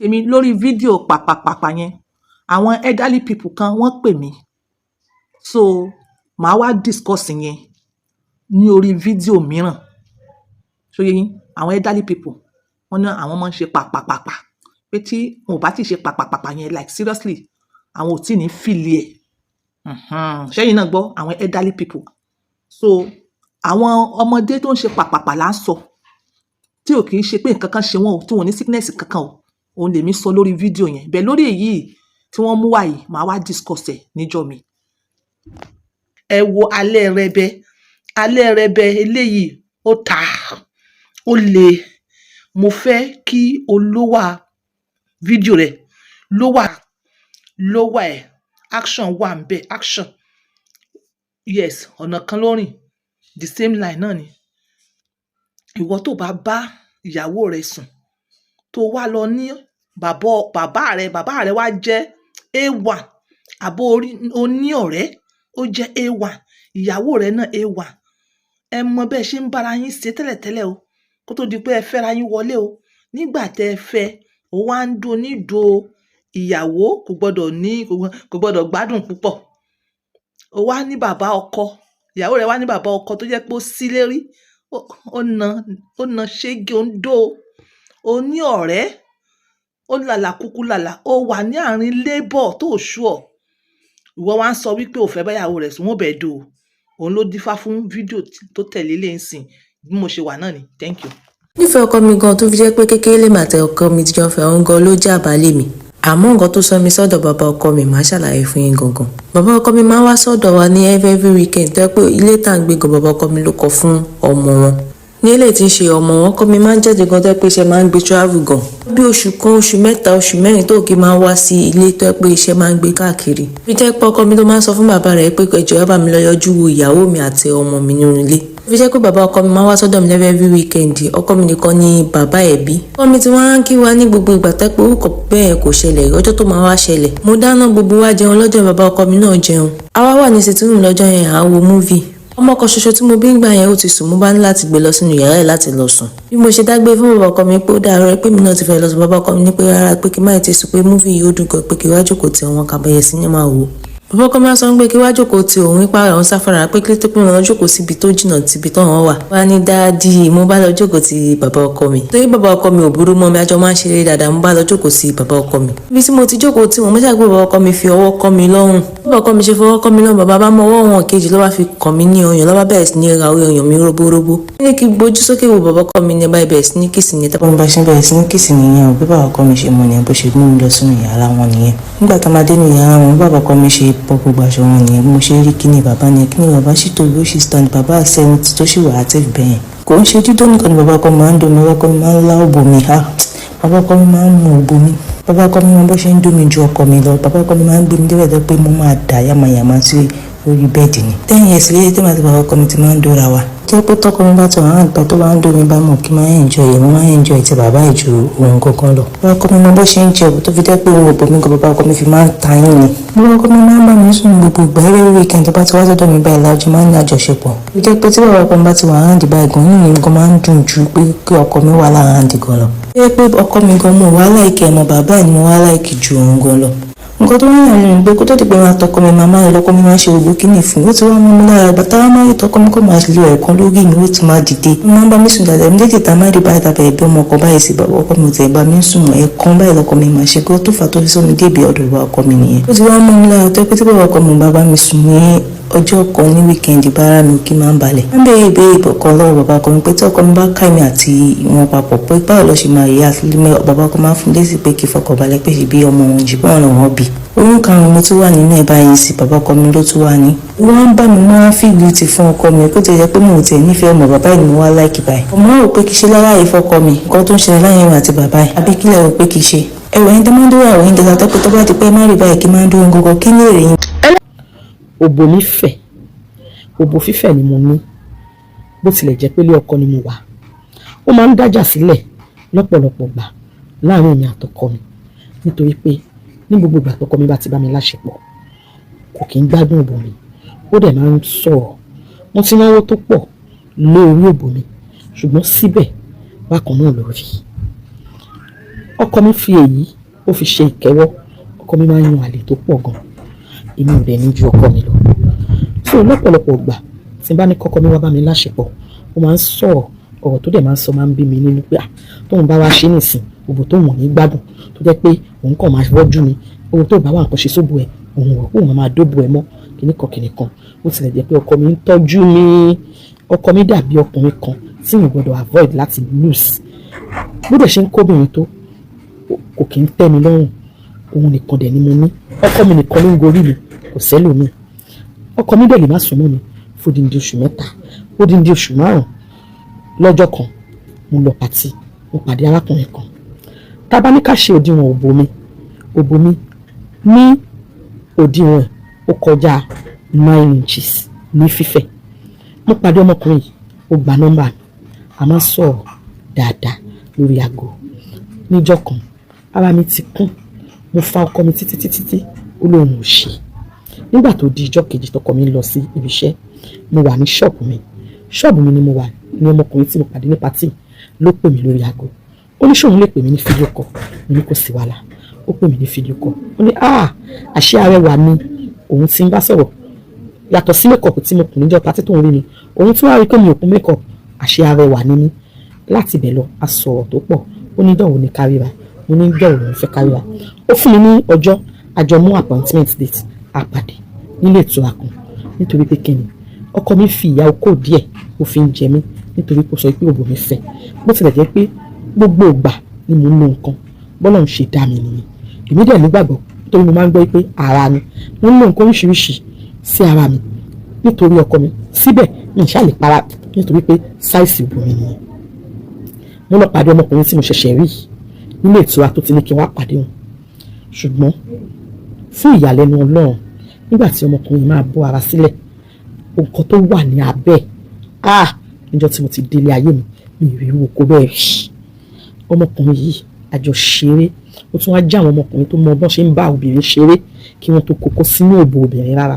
tèmi lórí fídíò pàpàpàpà yẹn àwọn elderly people kan wọ́n pè mí so màá wá discuss yẹn ní orí fídíò mìíràn ṣó yé yín àwọn elderly people wọ́n ní àwọn máa ń ṣe pàpàpàpà pé tí wọn ò bá ti ṣe pàpàpàpà yẹn like seriously àwọn ò tí ní fìlì ẹ̀ ṣẹ́yìn náà gbọ́ àwọn elderly people so àwọn ọmọdé tó ń ṣe pàpàpà là ń sọ tí ò kì í ṣe pé nǹkan kan ṣe wọn o tí wọn ò ní sickness kankan o òun lèmi sọ lórí fídíò yẹn bẹ́ẹ̀ lórí èyí tí wọ́n mú wá yìí màá wá discuss ẹ̀ níjọ́ mi. ẹ wo alẹ́ rẹbẹ eléyìí ó ta ó le mo fẹ́ kí o lówà fídíò rẹ̀ lówà ẹ̀ action wà ń bẹ̀ action yes ọ̀nà kan ló rìn the same line náà ni ìwọ tó bá ìyàwó rẹ sùn tó wá lọ ní bàbá rẹ wá jẹ́ A1 àbó oní ọ̀rẹ́ ó jẹ́ A1 ìyàwó rẹ náà A1 ẹ mọ bẹ́ẹ̀ ṣe ń bára yín ṣe tẹ́lẹ̀tẹ́lẹ̀ o kó tó di pé ẹ fẹ́ra yín wọlé o nígbà tẹ́ ẹ fẹ́ ó wá ń do nído ìyàwó kò gbọ́dọ̀ gbádùn púpọ̀ ó wá ní bàbá ọkọ ìyàwó rẹ wá ní bàbá ọkọ tó jẹ́ pé ó sílérí ó na ṣégi ó ń dó o ní ọ̀rẹ́ ó lálà kúkú lálà ó wà ní àárín labour tó ṣùọ ìwọ wá ń sọ wípé ò fẹ́ báyàwó rẹ̀ sùn wọ́n bẹ̀ dò òun ló dífá fún fídíò tó tẹ̀lé lè ń sìn bí mo ṣe wà náà ni thank you. nífẹ̀ẹ́ ọkọ mi gan tó fi jẹ́ pé kékeré lèmi àti ọkọ mi ti jọ fẹ́ òun gan ló jẹ́ àbálẹ̀ mi àmọ́ nǹkan tó sọ mi sọ́dọ̀ bàbá ọkọ mi máa ṣàlàyé fún yín gangan. Bàbá ọkọ mi máa wá sọ́dọ̀ wa ní every weekend tó yẹ pé ilé tá à ń gbé gan bàbá ọkọ mi ló kọ́ fún ọmọ wọn. Ní ilé tí ń ṣe ọmọ wọn ọkọ mi máa ń jáde gan tó yẹ pé iṣẹ́ máa ń gbé travel gan. Bí oṣù kan oṣù mẹ́ta oṣù mẹ́rin tó kí máa wá sí ilé tó yẹ pé iṣẹ́ máa ń gbé káàkiri. Bí jẹ́ pé ọkọ mi tó máa ń sọ fún bàbá rẹ̀ pé ẹjọ́ ẹ bá mi lọ yọjú wo ìyàwó mi àti ọmọ mi nínú ilé. Bí jẹ́ pé bàbá ọkọ mi máa wá sọ́dọ̀ mi every weekend ọkọ mi nìkan ni bàbá ẹbí. Ọkọ mi ti wá ń kí wa ní gbogbo ìgbà tẹ́ pé orúkọ bẹ́ẹ̀ kò ṣẹlẹ̀ ọjọ́ tó máa wá ṣẹlẹ̀. Mo dáná gbogbo wa jẹun lọ́jọ́ bàbá ọkọ mi náà jẹun. Àwa wà ní sitting room lọ́jọ́ yẹn à ń wo movie. Ọmọ kan ṣoṣo tí mo bí ń gbà yẹn ó ti sùn mo bá ní láti gbé lọ sínú yàrá ẹ̀ láti lọ sùn. Bí mo ṣe dágbé fún bàbá ọkọ mi pé ó dàárọ̀ pé mi náà ti fẹ́ lọ sùn bàbá ọkọ mi ní pé rárá pé kí n má ti sùn pé movie yìí ó dùn gan pé kí wá jókòó tí àwọn kàbẹ̀yẹ sí ní máa wò. Bàbá ọkọ mi á sọ pé kí wá jókòó tí òun ipa rẹ̀ ń sáfara pé kí ló tó pé wọn jókòó síbi tó jìnnà síbi tó wọn wà. Wá ní dáàdì mo bá lọ jókòó ti bàbá ọkọ mi. Torí bàbá ọkọ mi ò burú mọ́ mi àjọ máa ń ṣeré dáadáa mo bá lọ jókòó sí bàbá ọkọ mi. Ibi tí mo ti jókòó tí wọn ṣàgbé bàbá ọkọ mi fi ọwọ́ kọ́ mi lọ́rùn. Bàbá ọkọ mi ṣe fọwọ́ kọ́ mi lọ́rùn bàbá bá mọ ọwọ́ wọn kejì ló bá fi kàn mí ní ọyàn ló bá bẹ̀rẹ̀ sí ní ra orí ọyàn mi róbóróbó. Ní kí gbójú sókè wo bàbá ọkọ mi ní bá bẹ̀rẹ̀ sí ní kìsì ní tàbí bá ṣe bẹ̀rẹ̀ sí ní kìsì nìyẹn ò bí bàbá ọkọ mi ṣe mú ni bó ṣe mú mi lọ sínú yàrá wọn nìyẹn. Nígbà tá a máa dé ní yàrá wọn bàbá ọkọ mi ṣe bọ́ gbogbo aṣọ wọn nìyẹn mo ṣe rí kíni bàbá ni kíni bàbá sì tó ló ṣì stand bàbá àṣẹyìn tó sì wà àti bẹ́ẹ̀ kò ń ṣe dídó nìkan ni bàbá ọkọ mi máa ń domi bàbá ọkọ mi máa ń lá òbò mi ha bàbá ọkọ mi máa ń mu òbò mi bàbá ọkọ mi máa bó ṣe ń dómi ju ọkọ mi lọ bàbá ọkọ mi máa ń gbé mi débẹ̀ pé mo máa dà yàmàyàmà sí orí bẹ́ẹ̀dì ni 10 years lẹ́yìn tí màá ti bàbá ọkọ mi ti máa ń dóra wa jẹ́ pé tọkọ mi bá tọ̀ àwọn àgbà tó bá ń dómi bá mọ̀ kí máa ń enjoy ẹ̀ mo máa ń enjoy ti bàbá ìjù ohun kankan lọ. Bàbá ọkọ mi mọ bó ṣe ń jẹ òbò tó fi jẹ́ pé ohun òbò mi gan bàbá ọkọ mi fi máa ń ta yín ni. Bàbá ọkọ mi máa ń bá mi sùn gbogbo ìgbà every weekend tó bá ti wá sọ́dọ̀ mi báyìí lájọ máa ń ní àjọṣepọ̀. Ó jẹ́ pé tí bàbá ọkọ mi bá ti wà áǹdì báyìí gan nínú mi gan máa ń dùn ju pé kí ọkọ mi wà láàáǹdì gan lọ. Ó jẹ́ pé ọkọ mi gan mo wá láìkẹ́ ọmọ bàbá ẹ̀ ni mo wá láìkì ju òun gan lọ. Nǹkan tó ń yàn lónìí pé kó tó di pé máa tọkọ mi màmá rẹ̀ lọ́kọ mi máa ń ṣe gbogbo kíní fún ó ti wá mú mi lára bàtà wá máa rí tọkọ mi kó máa lo ẹ̀kan lórí mi ó ti máa dìde ó máa ń bá mi sùn dáadáa mi lédè tá a máa rí báyìí tàbí ẹ̀bí ọmọ ọkọ báyìí sí bàbá ọkọ mi ò tẹ̀ bá mi sùn ẹ̀kan báyìí lọ́kọ mi máa ṣe kó tó fà tó fi sọ mi débi ọ̀dọ̀ bàbá ọkọ mi nìyẹn ó ti wá mú mi lára tó pé tí bàbá ọkọ mi bá bá mi sùn ní ọjọ́ kan ní wíkẹ́ndì bára mi kí máa ń balẹ̀. wọ́n bẹ̀rẹ̀ ìbéèrè ìbọ̀kan lọ́wọ́ bàbá ọkọ mi pé tí ọkọ mi bá ká mi àti wọn papọ̀ pé báwo ló ṣe máa rí àfilímẹ́ bàbá ọkọ máa fún lésì pé kí fọkànbalẹ̀ pé ṣe bí ọmọ wọn jù bọ́ọ̀ lọ́wọ́ bí. oyún karùn-ún mo tún wà nínú ẹ̀ báyìí sí bàbá ọkọ mi ló tún wà ní. wọ́n ń bá mi máa ń fìlú ti fún ọkọ mi kó tẹ̀ jẹ́ pé mo tẹ̀ nífẹ̀ẹ́ ọmọ bàbá ẹ̀ ni mo wá láìkì báyìí. ọmọ rò pé kì í ṣe láráyè fọkọ mi nǹkan tó ń ṣẹlẹ̀ láyé mi àti bàbá ẹ̀ àbí kílẹ̀ rò pé kì í ṣe. ẹ̀wẹ̀ yín tẹ́ máa ń dúró àwọn yín dẹ́ta tó pé tó bá ti pẹ́ má rí báyìí kí máa ń dúró gbogbo kí ní èrè yín. òbò mi fẹ̀ òbò fífẹ̀ ni mo ní bó tilẹ̀ jẹ́ pé ilé ọkọ ni mo wà ó máa ń dájà sílẹ̀ lọ́pọ̀lọpọ̀ gbà láàrin èmi àtọkọ mi nítorí pé ní gbogbo ìgbà tọkọ mi bá ti bá mi láṣepọ̀ kò kí ń gbádùn òbò mi ó dẹ̀ máa ń sọ̀rọ̀ mo ti náwó tó pọ̀ lórí òbò mi ṣùgbọ́n síbẹ̀ bákan náà ló rí ọkọ mi fi èyí ó fi ṣe ìkẹ́wọ́. Ọkọ mi máa ń yan àlè tó pọ̀ gan, èmi ò dẹ̀ ní ju ọkọ mi lọ. So lọ́pọ̀lọpọ̀ ìgbà tí n bá ní kọ́kọ́ mi wá bá mi láṣepọ̀, ó máa ń sọ̀rọ̀, ọ̀rọ̀ tó dẹ̀ máa ń sọ máa ń bí mi nínú pé tóun bá wá ṣe nìsín gbogbo tóun ò ní gbádùn, tó jẹ́ pé òun kàn máa wọ́jú mi, ohun tó bá wà nǹkan ṣe sóbò ẹ̀, òun rò pé òun máa dóbò ẹ̀ mọ́ kìnnìkan. Bó tilẹ̀ jẹ́ pé ọkọ mi ń tọ́jú mi, ọkọ mi dàbí ọkùnrin kan tí mi gbọ́dọ̀ avoid láti lose. Bó dẹ̀ ṣe ń kóbìnrin tó kò kí ń tẹ́ mi lọ́rùn, òun nìkan dẹ̀ ni mo ní. Ọkọ mi nìkan ló ń gorí mi, kò sẹ́lòmíì. Ọkọ mi dẹ̀ lè má súnmọ́ mi fódìndí oṣù 3, fódìndí oṣù 5. Lọ́jọ́ kan mo lọ pàtí, mo pàdé arákùnrin kan. Tá bá ní ká ṣe òdiwọ̀n òbò mi ní òdiwọ̀n ẹ̀ ó kọjá 9 inches ní fífẹ̀. Mo pàdé ọmọkùnrin yìí, ó gba nọ́mbà mi, a máa ń sọ̀rọ̀ dáadáa lórí aago. Níjọ́ kan ara mi ti kún, mo fa ọkọ mi títí ó lóun ò ṣe. Nígbà tó di ìjọ́ kejì tọkọ mi lọ sí ibi iṣẹ́, mo wà ní ṣọ́ọ̀bù mi ni mo wà ní ọmọkùnrin tí mo pàdé ní pàtí ló pè mí lórí aago. Ó ní ṣóun lè pè mí ní fídíò kọ̀, mo ní kò sí wàhálà. Ó pè mí ní fídíò kọ̀, ó ní àṣé arẹwà ni òun tí ń bá sọ̀rọ̀ yàtọ̀ sí makeup tí mo kùn níjọ́ pàtí tó ń rí mi, òun tí wàá rí pé mi ò kún makeup, àṣé arẹwà ni mí. Láti ibẹ̀ lọ a sọ̀rọ̀ tó pọ̀, ó ní dọ̀wọ́ ní káríra, mo ní dọ̀wọ́ ní fẹ́ káríra. Ó fún mi ní ọjọ́, àjọ mú appointment date, a pàdé nílé ìtura kan. Nítorí pé kíni ọkọ mi fi ìyà okó díẹ̀ ó fi ń jẹ mí, nítorí pé ó sọ pé òbò mi fẹ́. Bó tilẹ̀ jẹ́ pé gbogbo ìgbà ni mo ń lo nǹkan bọ́lọ́run ṣe dá mi nìyẹn. Èmi dẹ̀ nígbàgbọ́ nítorí mo máa ń gbọ́ pé ara ni mo ń lo nǹkan oríṣiríṣi sí ara mi nítorí ọkọ mi, síbẹ̀ mi ṣáà lè para nítorí pé sáìsì òbò mi nìyẹn. Mo lọ pàdé ọmọkùnrin tí mo ṣẹ̀ṣẹ̀ rí nílé ìtura tó ti ní kí n wá pàdé òun. Ṣùgbọ́n fún ìyàlẹ́nu Ọlọ́run, nígbà tí ọmọkùnrin máa bọ́ ara sílẹ̀, nǹkan tó wà ní abẹ́ níjọ́ tí mo ti délé ayé mi rí irú oko bẹ́ẹ̀ rí. Ọmọkùnrin yìí àjọ ṣeré, ó tún wá jẹ́ àwọn ọmọkùnrin tó mọ bọ́n ṣe ń bá obìnrin ṣeré kí wọ́n tó kókó sínú òbò obìnrin rárá.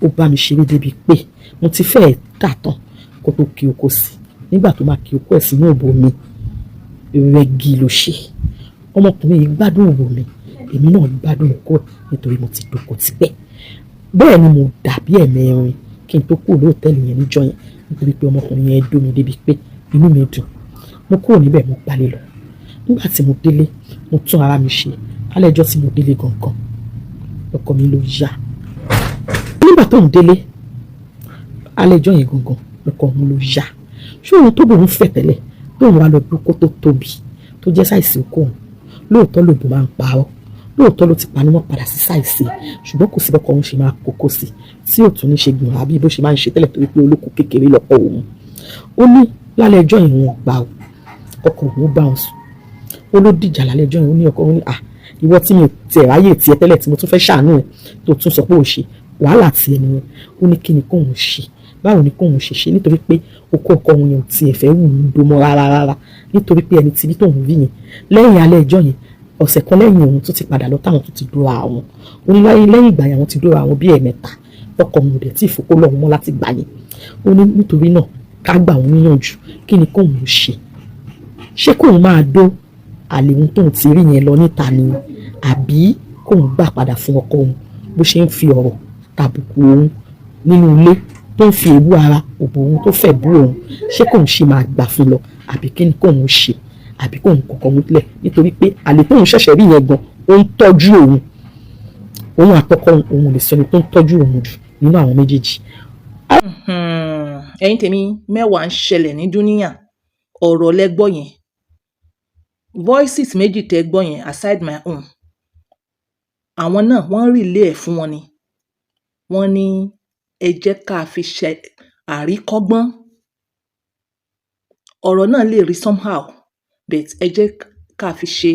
Ó bá mi ṣeré débi pé mo ti fẹ́ẹ̀ dà tán kó tó kí oko sí. Nígbà tó máa kí oko ẹ̀ sínú òbò mi, rẹ́gí ló ṣe. Ọmọkùnrin yìí gbádùn òbò mi, èmi náà gbádùn oko nítorí mo ti dòkó tipẹ́. Bẹ́ẹ̀ ni mo dàbí ẹ̀mẹrin kí n tó kúrò lóòtẹ́ẹ̀lì yẹn níjọ́ yẹn, nítorí pé ọmọkùnrin yẹn dó mi débi pé inú mi dùn. Mo kúrò níbẹ̀, mo gbalé lọ. Nígbà tí mo délé, mo tún ara mi ṣe. Alẹ́ ọjọ́ tí mo délé gangan, ọkọ mi ló yá. Nígbà tó ń délé, alẹ́ ọjọ́ yẹn gangan, ọkọ mi ló yá. Ṣé òun tó bòun fẹ̀ tẹ́lẹ̀, lóun wá lọ bí okó tó tóbi, tó jẹ́ sáìsì okó òun. Lóòótọ́ lòbò máa ń parọ́, lóòótọ́ ló ti panimọ́ padà sí sáìsì, ṣùgbọ́n kò sí bọ́kọ òun ṣe máa kókó sí tí ò tún ní ṣe gbìyànjú àbí bó ṣe máa ń ṣe tẹ́lẹ̀ torí pé olóko kékeré lọ́pọ̀ òun. Ó ní lálẹ́ ọjọ́ yẹn wọn gbà ó, ọkọ òun bá òun sùn. Ó ló dìjà lálẹ́ ọjọ́ yẹn, ó ní ọkọ òun ní ìwọ tí mi tiẹ̀ ráyè tiẹ̀ tẹ́lẹ̀ tí mo tún fẹ́ ṣàánú ẹ̀ tó tún sọ pé ò ṣe wàhálà tiẹ̀ nìyẹn. Ó ní kí ni kóun ṣe, báwo ni kóun ṣe nítorí pé okó ọkọ òun yẹn ò tiẹ̀ fẹ́ wù ú domọ́ rárá nítorí pé ẹni tí bí tóun rí yẹn lẹ́yìn alẹ́ ọjọ́ yẹn, ọ̀sẹ̀ kan lẹ́yìn òun tó ti padà lọ táwọn tó ti dóra àwọn. Ó ní lẹ́yìn ìgbà yẹn wọ́n ti dóra àwọn bí ẹ̀mẹ́ta, ọkọ òun ò dẹ̀ tí ìfokó lọ́wọ́ mọ́ láti gbà yẹn. Ó ní nítorí náà ká gbà òun níyànjú kí ni kóun ṣe. Ṣé kóun máa dó àlè òun tóun ti rí yẹn lọ níta ni, àbí kóun gbà padà fún ọkọ òun bó ṣe ń fi ọ̀rọ̀ tàbùkù òun nínú ilé tó ń fi èébú ara òbò òun tó fẹ́ bú òun, ṣé kóun ṣe máa gbà fún lọ àbí kí ni kóun ṣe, àbí kóun kọ̀ọ̀kan múlẹ̀ nítorí pé àlè tóun ṣẹ̀ṣẹ̀ rí yẹn gan ó ń tọ́jú òun àtọkọ òun lè sọ ni tó ń tọ́jú òun jù nínú àwọn méjèèjì. Ẹ̀yin tèmi, mẹ́wàá ń ṣẹlẹ̀ ní dúníyà, ọ̀rọ̀ lẹ gbọ́ yẹn, voices méjì tẹ́ gbọ́ yẹn aside my own, àwọn náà wọ́n relay ẹ̀ fún wọn ni. Wọ́n ní ẹ jẹ́ ká fi ṣe àríkọ́gbọ́n. Ọ̀rọ̀ náà lè rí somehow, but ẹ jẹ́ ká fi ṣe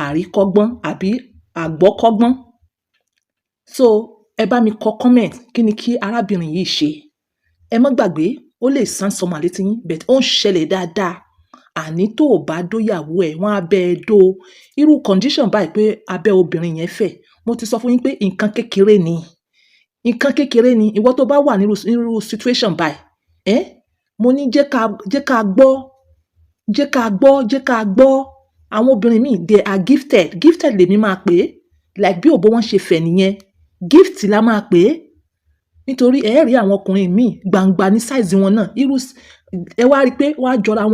àríkọ́gbọ́n àbí àgbọ́kọ́gbọ́n. So ẹ bá mi kọ comment kí ni kí arábìnrin yìí ṣe. Ẹ má gbàgbé ó lè sán sọmọ létí yín, but ó ń ṣẹlẹ̀ dáadáa. Àní tó o bá dóyàwó ẹ̀ wọ́n á bẹ́ ẹ dó. Irú condition báyìí pé abẹ́ obìnrin yẹn fẹ̀, mo ti sọ fún yín pé nǹkan kékeré ni. Nǹkan kékeré ni. Ìwọ tó bá wà nírú situation báyìí, mo ní jẹ́ ká gbọ́ àwọn obìnrin míì they are gifted lèmi máa pè é like bí òbó wọn ṣe fẹ̀ nìyẹn gift la máa pè é nítorí ẹ rí àwọn ọkùnrin míì gbangba ní size wọn náà irú ẹ wá rí pé wọ́n á jọra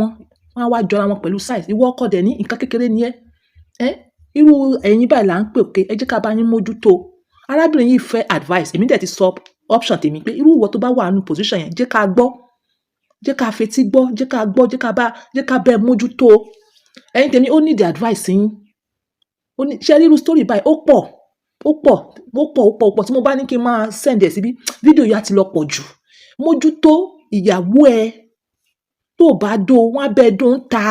wọn pẹ̀lú size ìwọ ọkọ dẹ̀ ní nǹkan kékeré ni ẹ irú ẹ̀yin báyìí là ń pè pé ẹ jẹ́ ká bá yín mójútó arábìnrin yìí fẹ́ advice èmi dẹ̀ ti sọ option tèmi pé irú ìwọ tó bá wà nínú position yẹn jẹ́ ká gbọ́ jẹ́ ká fetí gbọ́ jẹ́ ká gbọ́ jẹ́ ká bẹ́ẹ̀ mójútó ẹ̀yin tèmi ó need advice yín ṣe irú story báyìí ó pọ̀ tí mo bá ní kí n máa send ẹ̀ síbí fídíò yìí á ti lọ pọ̀ jù mójútó ìyàwó ẹ tó bá dó wọn á bẹ́ẹ̀ dó ń ta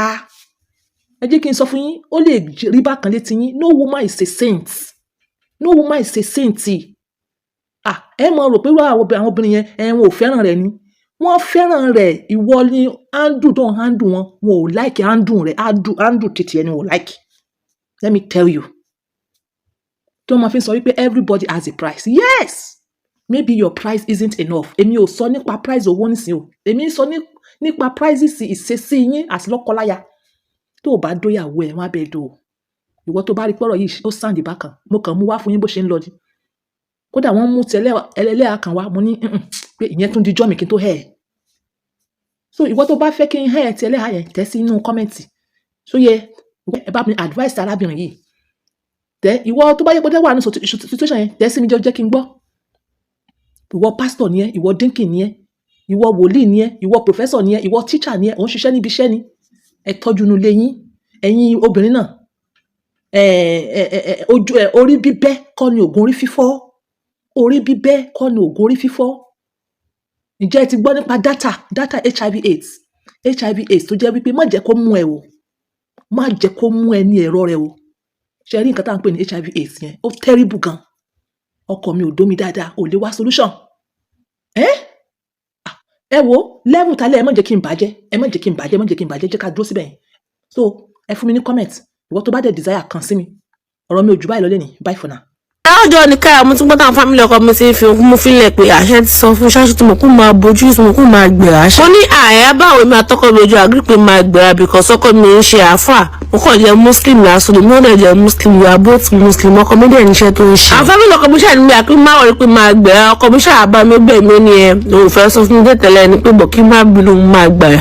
ẹ jẹ́ kí n sọ fún yín ó lè rí bákan létí yín no woman is a saint ẹ mọ̀ rò pé àwọn obìnrin yẹn wọn ò fẹ́ràn rẹ̀ ni wọ́n fẹ́ràn rẹ̀ ìwọ ni handle wọn ò like handle rẹ̀ handle títí ẹni wọn ò like let me tell you tó máa fi sọ wípé everybody has a price yes maybe your price isn't enough èmi ò sọ nípa price owó nísìnyí o èmi sọ nípa prices ìṣesí yín àti lọ́kọláya tó o bá dóyàwó ẹ̀ wọ́n á bẹ́ẹ̀ dó o ìwọ tó bá rí pọ́rọ̀ yìí ó sound bákan mo kàn mú wá fún yín bó ṣe ń lọ ni kódà wọ́n mú ti ẹlẹ́yà kan wá mo ní pé ìyẹn tún dijọ́ mi kí n tó hẹ́ ẹ̀ so ìwọ tó bá fẹ́ kí n hẹ́ ẹ̀ ti ẹlẹ́yà yẹn tẹ̀ sí inú kọ́mẹ̀ntì so yẹ ẹ bá mi advice arábìnrin yìí tẹ ìwọ tó bá yẹ pé wà ní situation yẹn tẹ̀ sí mi jẹ́ kí n gbọ́ ìwọ pastor ni ẹ ìwọ deacon ni ẹ ìwọ wòlíì ni ẹ ìwọ professor ni ẹ ìwọ teacher ni ẹ òun ṣiṣẹ́ níbi iṣẹ́ ni ẹ tọ́jú inú ilé yín ẹ̀yin obìnrin náà orí bíbẹ́ kọ́ ni oògùn orí fífọ́ orí bíbẹ́ kọ́ ni oògùn orí fífọ́ ǹjẹ́ ẹ ti gbọ́ nípa data HIV/AIDS tó jẹ́ wípé má jẹ́ kó mú ẹ o má jẹ́ kó mú ẹ ní ẹ̀rọ rẹ o ṣe rí nǹkan tá à ń pè ní HIV/AIDS yẹn ó terrible gan ọkọ mi ò dómi dáadáa ò lè wá solution ẹ wo level tálẹ̀ ẹ má jẹ́ kí n bàjẹ́ jẹ́ ká dúró síbẹ̀ yẹn so ẹ fún mi ní comment ìwọ tó bá dẹ̀ desire kan sí mi ọ̀rọ̀ mi ò jù báyìí lọ lẹ́nìí bye for now. ọjọ́ ní káyà mo tún gbọ́dọ̀ àwọn fámìlì ọkọ mi ti fi ogún mú fílẹ̀ pé àṣẹ ti sọ fún ṣáṣù tí mo kún máa bójú tí mo kún máa gbèrà àṣẹ. mo ní àyà báwo mi àtọkọ mi ojú àgírí pé máa gbèrà because ọkọ mi ń ṣe àáfà mo kàn jẹ́ muslim lásán mi ò dẹ̀ jẹ́ muslim you are both muslim ọkọ mi dẹ̀ níṣẹ́ tó ń ṣe. àwọn fámìlì ọkọ mi ṣáà ní mi àpé máa wọlé pé máa gbèrà ọkọ mi ṣáà bá mi bẹ́ẹ̀ mi ó ní ẹ òun fẹ́ sọ fún mi tẹ́tẹ́lẹ̀ ni pé bọ̀ kí má bínú máa gbà ẹ̀